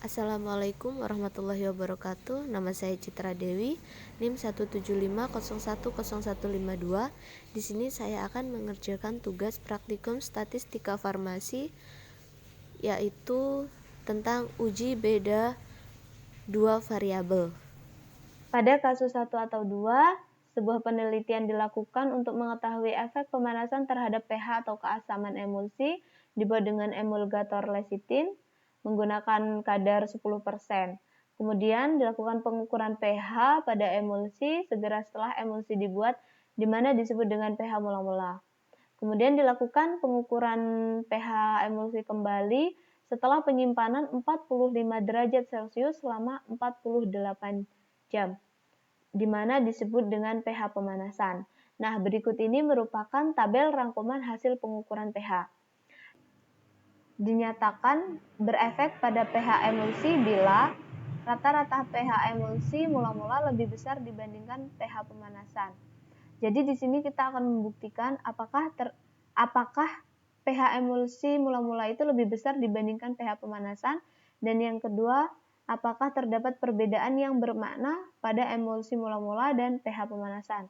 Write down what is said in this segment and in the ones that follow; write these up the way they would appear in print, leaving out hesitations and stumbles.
Assalamualaikum warahmatullahi wabarakatuh. Nama saya Citra Dewi, NIM 175010152. Di sini saya akan mengerjakan tugas praktikum statistika farmasi, yaitu tentang uji beda dua variabel. Pada kasus 1 atau 2, sebuah penelitian dilakukan untuk mengetahui efek pemanasan terhadap pH atau keasaman emulsi dibuat dengan emulgator lecitin menggunakan kadar 10%. Kemudian dilakukan pengukuran pH pada emulsi segera setelah emulsi dibuat, di mana disebut dengan pH mula-mula. Kemudian dilakukan pengukuran pH emulsi kembali setelah penyimpanan 45 derajat Celcius selama 48 jam, di mana disebut dengan pH pemanasan. Nah, berikut ini merupakan tabel rangkuman hasil pengukuran pH. Dinyatakan berefek pada pH emulsi bila rata-rata pH emulsi mula-mula lebih besar dibandingkan pH pemanasan. Jadi di sini kita akan membuktikan apakah pH emulsi mula-mula itu lebih besar dibandingkan pH pemanasan, dan yang kedua, apakah terdapat perbedaan yang bermakna pada emulsi mula-mula dan pH pemanasan.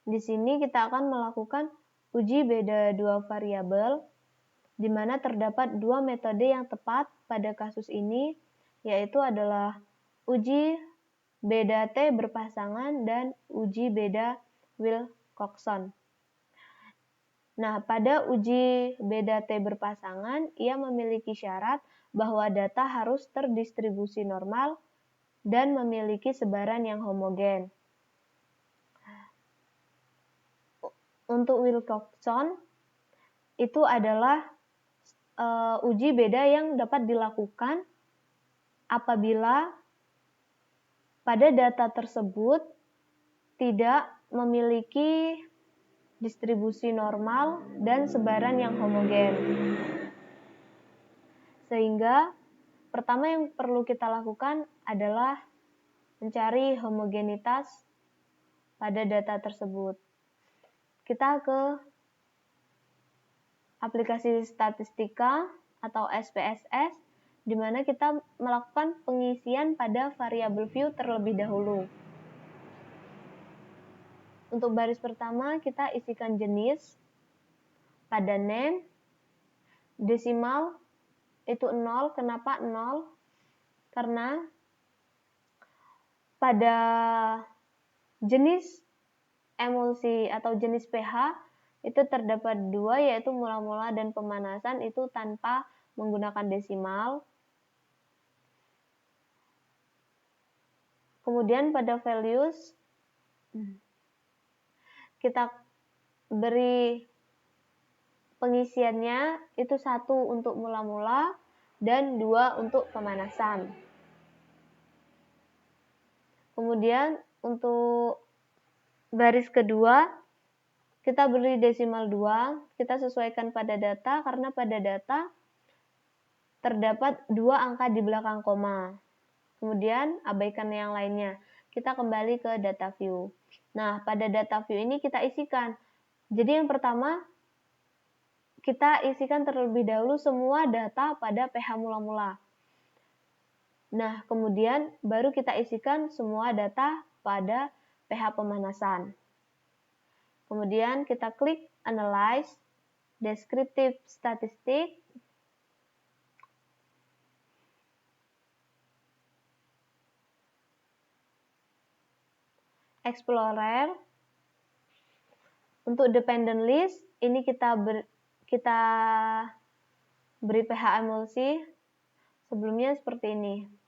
Di sini kita akan melakukan uji beda dua variabel, di mana terdapat dua metode yang tepat pada kasus ini, yaitu adalah uji beda T berpasangan dan uji beda Wilcoxon. Nah, pada uji beda T berpasangan, ia memiliki syarat bahwa data harus terdistribusi normal dan memiliki sebaran yang homogen. Untuk Wilcoxon, itu adalah uji beda yang dapat dilakukan apabila pada data tersebut tidak memiliki distribusi normal dan sebaran yang homogen. Sehingga pertama yang perlu kita lakukan adalah mencari homogenitas pada data tersebut. Kita ke aplikasi statistika atau SPSS, di mana kita melakukan pengisian pada variabel view terlebih dahulu. Untuk baris pertama, kita isikan jenis pada name, desimal itu 0. Kenapa 0? Karena pada jenis emulsi atau jenis pH itu terdapat dua, yaitu mula-mula dan pemanasan, itu tanpa menggunakan desimal. Kemudian pada values kita beri pengisiannya itu 1 untuk mula-mula dan 2 untuk pemanasan. Kemudian untuk baris kedua kita beri desimal 2, kita sesuaikan pada data karena pada data terdapat 2 angka di belakang koma. Kemudian abaikan yang lainnya. Kita kembali ke data view. Nah, pada data view ini kita isikan. Jadi yang pertama, kita isikan terlebih dahulu semua data pada pH mula-mula. Nah, kemudian baru kita isikan semua data pada pH pemanasan. Kemudian kita klik Analyze, Descriptive Statistics, Explorer. Untuk dependent list, ini kita beri pH emulsi sebelumnya seperti ini.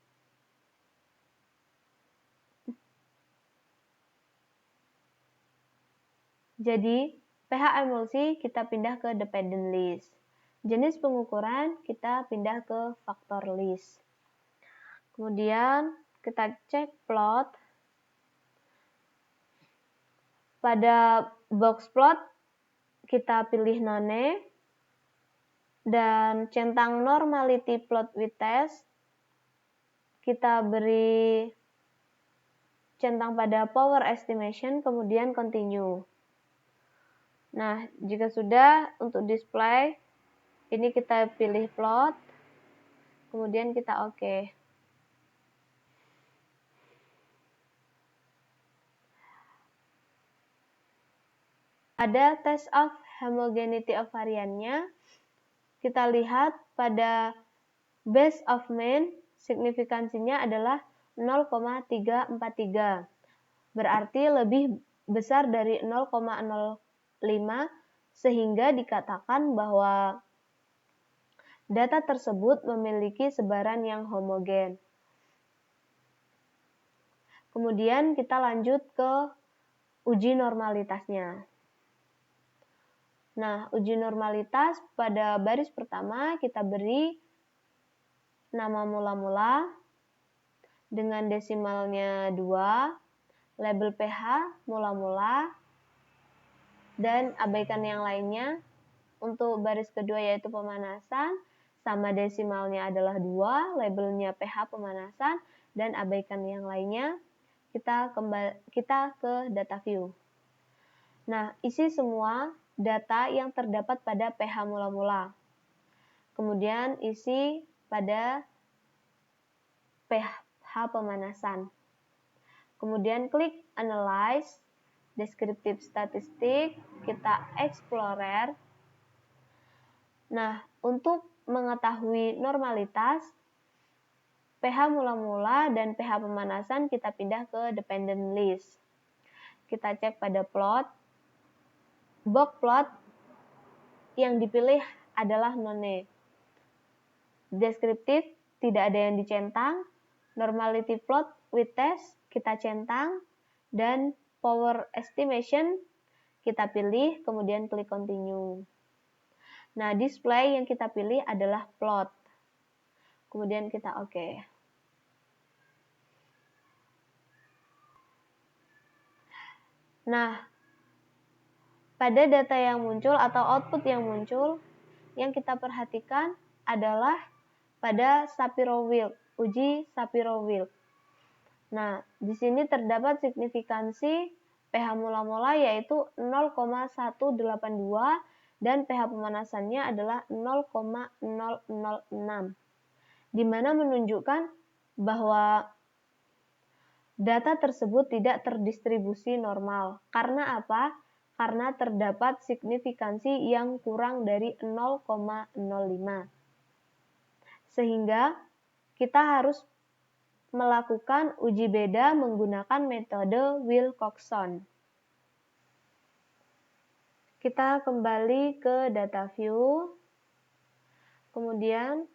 Jadi, pH emulsi kita pindah ke dependent list. Jenis pengukuran kita pindah ke faktor list. Kemudian kita cek plot. Pada box plot kita pilih none dan centang normality plot with test kita beri centang pada power estimation, kemudian continue. Nah, jika sudah, untuk display ini kita pilih plot, kemudian kita oke. Ada test of homogeneity of variannya. Kita lihat pada base of mean, signifikansinya adalah 0,343. Berarti lebih besar dari 0,05, sehingga dikatakan bahwa data tersebut memiliki sebaran yang homogen. Kemudian kita lanjut ke uji normalitasnya. Nah, uji normalitas pada baris pertama kita beri nama mula-mula dengan desimalnya 2, label pH mula-mula, dan abaikan yang lainnya. Untuk baris kedua yaitu pemanasan, sama desimalnya adalah 2, labelnya pH pemanasan, dan abaikan yang lainnya. Kita ke data view. Nah, isi semua data yang terdapat pada pH mula-mula. Kemudian isi pada pH pemanasan. Kemudian klik Analyze, Descriptive Statistic, kita Explorer. Nah, untuk mengetahui normalitas, pH mula-mula dan pH pemanasan kita pindah ke Dependent List. Kita cek pada plot. Box plot yang dipilih adalah none. Deskriptif tidak ada yang dicentang. Normality plot with test kita centang. Dan power estimation kita pilih, kemudian klik continue. Nah, display yang kita pilih adalah plot. Kemudian kita oke. Nah, pada data yang muncul atau output yang muncul, yang kita perhatikan adalah pada Shapiro-Wilk, uji Shapiro-Wilk. Nah, di sini terdapat signifikansi pH mula-mula yaitu 0,182 dan pH pemanasannya adalah 0,006, di mana menunjukkan bahwa data tersebut tidak terdistribusi normal. Karena apa? Karena terdapat signifikansi yang kurang dari 0,05. Sehingga kita harus melakukan uji beda menggunakan metode Wilcoxon. Kita kembali ke data view. Kemudian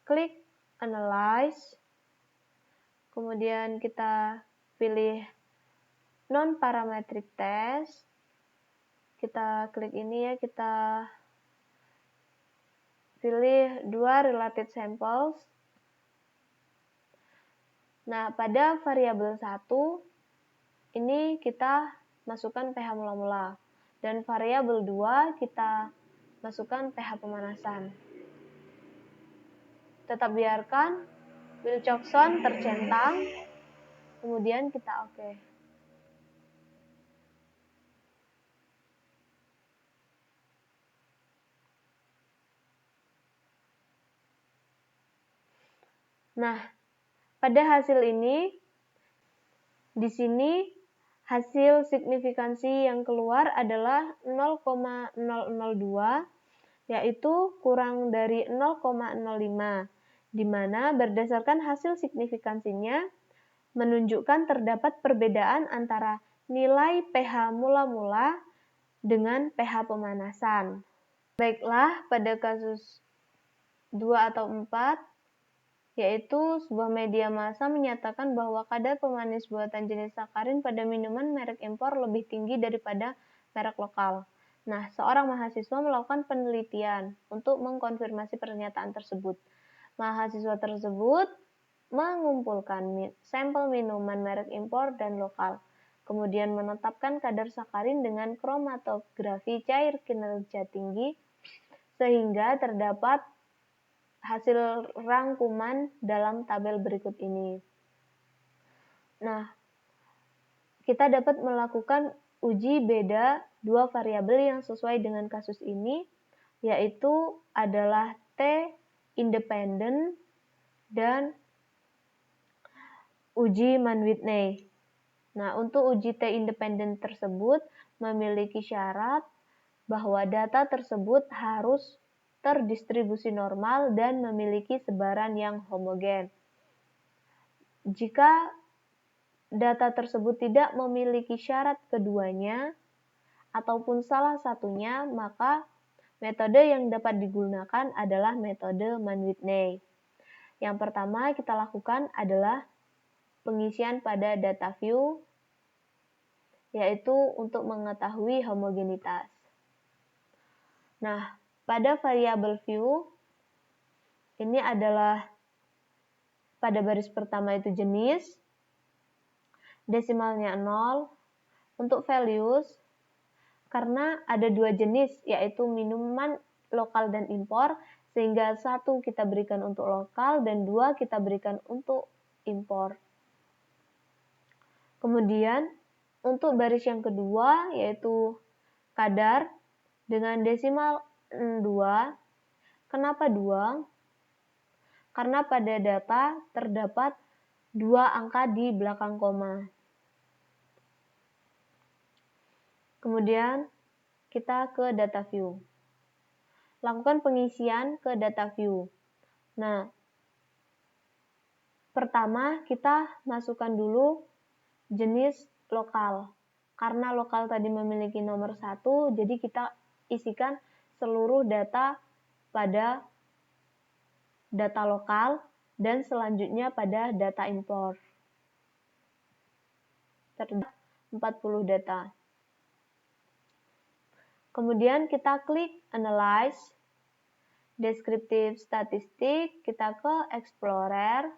klik Analyze. Kemudian kita pilih non-parametric test. Kita klik ini ya, kita pilih 2 related samples. Nah, pada variabel 1, ini kita masukkan pH mula-mula. Dan variabel 2, kita masukkan pH pemanasan. Tetap biarkan Wilcoxon tercentang, kemudian kita oke. Nah, pada hasil ini, di sini hasil signifikansi yang keluar adalah 0,002, yaitu kurang dari 0,05, di mana berdasarkan hasil signifikansinya menunjukkan terdapat perbedaan antara nilai pH mula-mula dengan pH pemanasan. Baiklah, pada kasus 2 atau 4, yaitu sebuah media massa menyatakan bahwa kadar pemanis buatan jenis sakarin pada minuman merek impor lebih tinggi daripada merek lokal. Nah, seorang mahasiswa melakukan penelitian untuk mengkonfirmasi pernyataan tersebut. Mahasiswa tersebut mengumpulkan sampel minuman merek impor dan lokal, kemudian menetapkan kadar sakarin dengan kromatografi cair kinerja tinggi, sehingga terdapat hasil rangkuman dalam tabel berikut ini. Nah, kita dapat melakukan uji beda 2 variabel yang sesuai dengan kasus ini, yaitu adalah T independent dan uji Mann-Whitney. Nah, untuk uji T independen tersebut memiliki syarat bahwa data tersebut harus terdistribusi normal dan memiliki sebaran yang homogen. Jika data tersebut tidak memiliki syarat keduanya ataupun salah satunya, maka metode yang dapat digunakan adalah metode Mann-Whitney. Yang pertama kita lakukan adalah pengisian pada data view, yaitu untuk mengetahui homogenitas. Nah, pada variabel view, ini adalah pada baris pertama itu jenis, desimalnya 0. Untuk values, karena ada dua jenis, yaitu minuman lokal dan impor, sehingga satu kita berikan untuk lokal dan dua kita berikan untuk impor. Kemudian, untuk baris yang kedua, yaitu kadar dengan desimal 2. Kenapa 2? Karena pada data terdapat dua angka di belakang koma. Kemudian, kita ke data view. Lakukan pengisian ke data view. Nah, pertama kita masukkan dulu jenis lokal. Karena lokal tadi memiliki nomor 1, jadi kita isikan seluruh data pada data lokal dan selanjutnya pada data import. Terdapat 40 data. Kemudian kita klik Analyze, Descriptive Statistik, kita ke Explorer.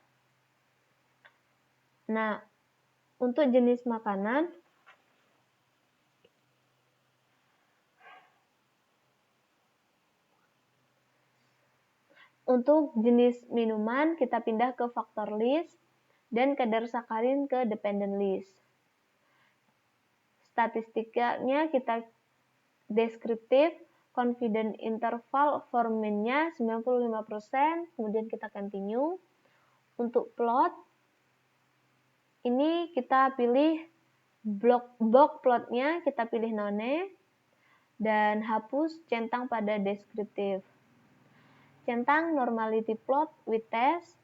Nah, untuk jenis makanan, untuk jenis minuman kita pindah ke Factor List dan kadar sakarin ke Dependent List. Statistiknya kita deskriptif, confidence interval for mean-nya 95%, kemudian kita continue. Untuk plot, ini kita pilih box plotnya, kita pilih none, dan hapus centang pada deskriptif. Centang normality plot with test,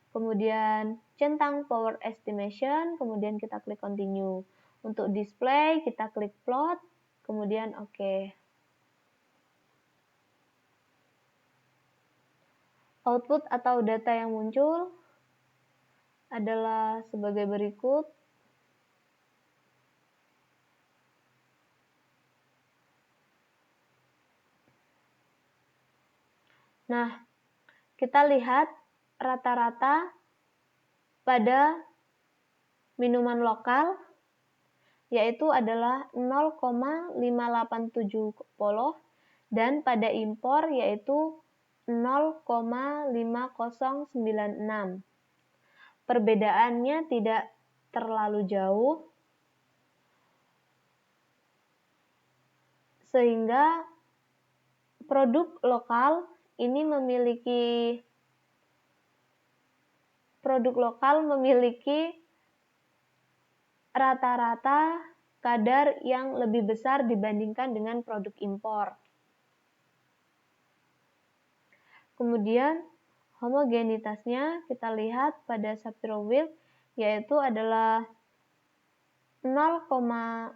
kemudian centang power estimation, kemudian kita klik continue. Untuk display, kita klik plot, kemudian OK. Output atau data yang muncul adalah sebagai berikut. Nah, kita lihat rata-rata pada minuman lokal yaitu adalah 0,587 poloh dan pada impor yaitu 0,5096. Perbedaannya tidak terlalu jauh sehingga produk lokal ini memiliki rata-rata kadar yang lebih besar dibandingkan dengan produk impor. Kemudian homogenitasnya kita lihat pada Shapiro-Wilk yaitu adalah 0,517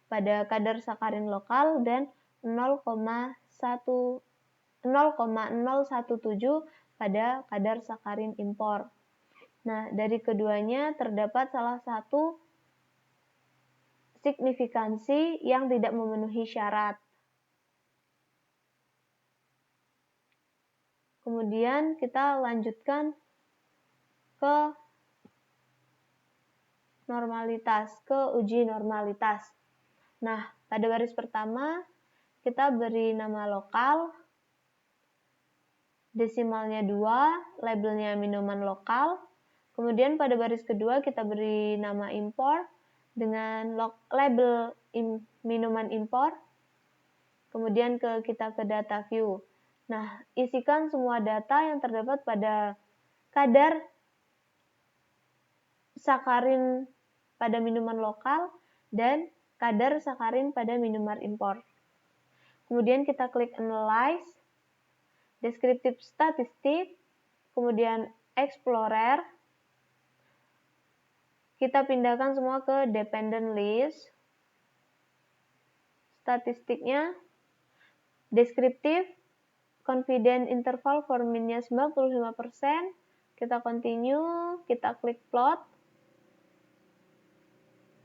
pada kadar sakarin lokal dan 0,017 pada kadar sakarin impor. Nah, dari keduanya terdapat salah satu signifikansi yang tidak memenuhi syarat. Kemudian kita lanjutkan ke normalitas, ke uji normalitas. Nah, pada baris pertama kita beri nama lokal, desimalnya 2, labelnya minuman lokal. Kemudian pada baris kedua kita beri nama impor dengan label minuman impor. Kemudian kita ke data view. Nah, isikan semua data yang terdapat pada kadar sakarin pada minuman lokal dan kadar sakarin pada minuman impor. Kemudian kita klik Analyze, Descriptive Statistic, kemudian Explorer. Kita pindahkan semua ke Dependent List. Statistiknya, Descriptive, Confidence Interval for min-nya 95%. Kita continue, kita klik Plot.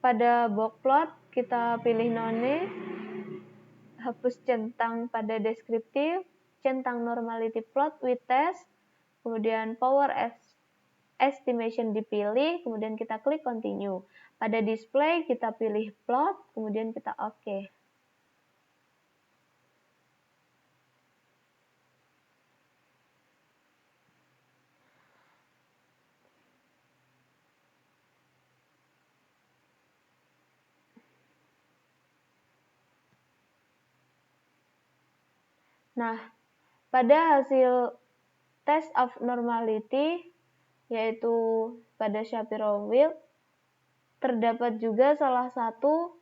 Pada box plot, kita pilih None. Hapus centang pada deskriptif, centang normality plot with test, kemudian power estimation dipilih, kemudian kita klik continue. Pada display kita pilih plot, kemudian kita OK. Nah, pada hasil test of normality, yaitu pada Shapiro-Wilk, terdapat juga salah satu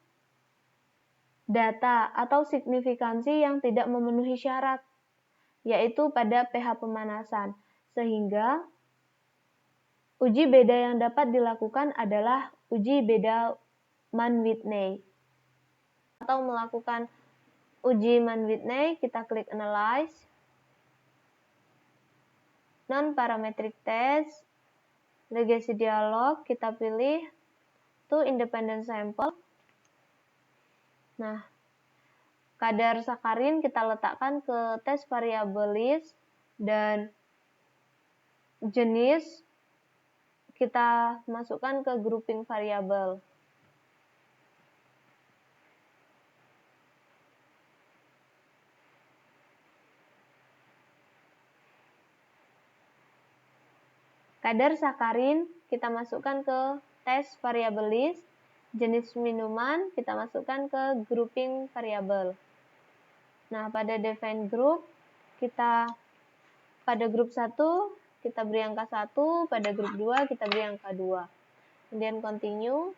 data atau signifikansi yang tidak memenuhi syarat, yaitu pada pH pemanasan. Sehingga uji beda yang dapat dilakukan adalah uji beda Mann-Whitney. Atau melakukan uji Mann-Whitney, kita klik Analyze, Non-Parametric Test, Legacy Dialog, kita pilih Two Independent Sample. Nah, kadar sakarin kita letakkan ke test variable list dan jenis kita masukkan ke grouping variabel. Kadar sakarin kita masukkan ke test variable list, jenis minuman kita masukkan ke grouping variabel. Nah, pada define group, kita pada grup 1 kita beri angka 1, pada grup 2 kita beri angka 2. Kemudian continue.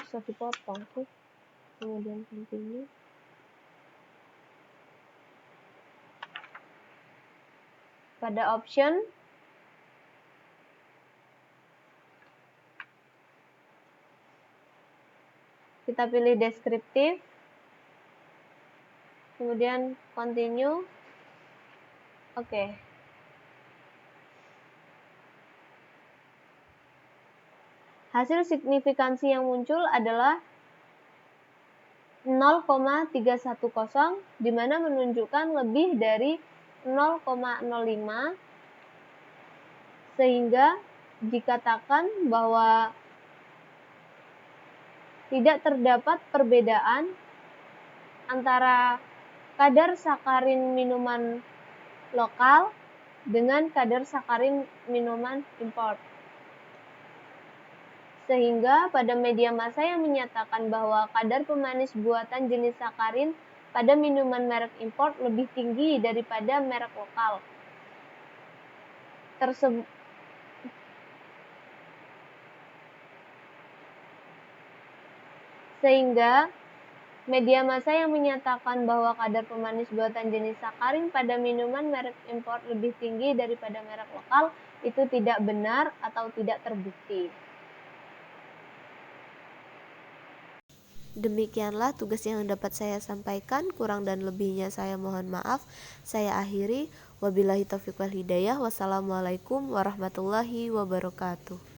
Bisa dipotong tuh. Kemudian continue. Pada option, kita pilih deskriptif, kemudian continue. Oke. Hasil signifikansi yang muncul adalah 0,310, di mana menunjukkan lebih dari 0,05, sehingga dikatakan bahwa tidak terdapat perbedaan antara kadar sakarin minuman lokal dengan kadar sakarin minuman import. Sehingga pada media massa yang menyatakan bahwa kadar pemanis buatan jenis sakarin pada minuman merek import lebih tinggi daripada merek lokal. Sehingga media massa yang menyatakan bahwa kadar pemanis buatan jenis sakarin pada minuman merek import lebih tinggi daripada merek lokal itu tidak benar atau tidak terbukti. Demikianlah tugas yang dapat saya sampaikan, kurang dan lebihnya saya mohon maaf. Saya akhiri, wabillahi taufiq wal hidayah. Wassalamualaikum warahmatullahi wabarakatuh.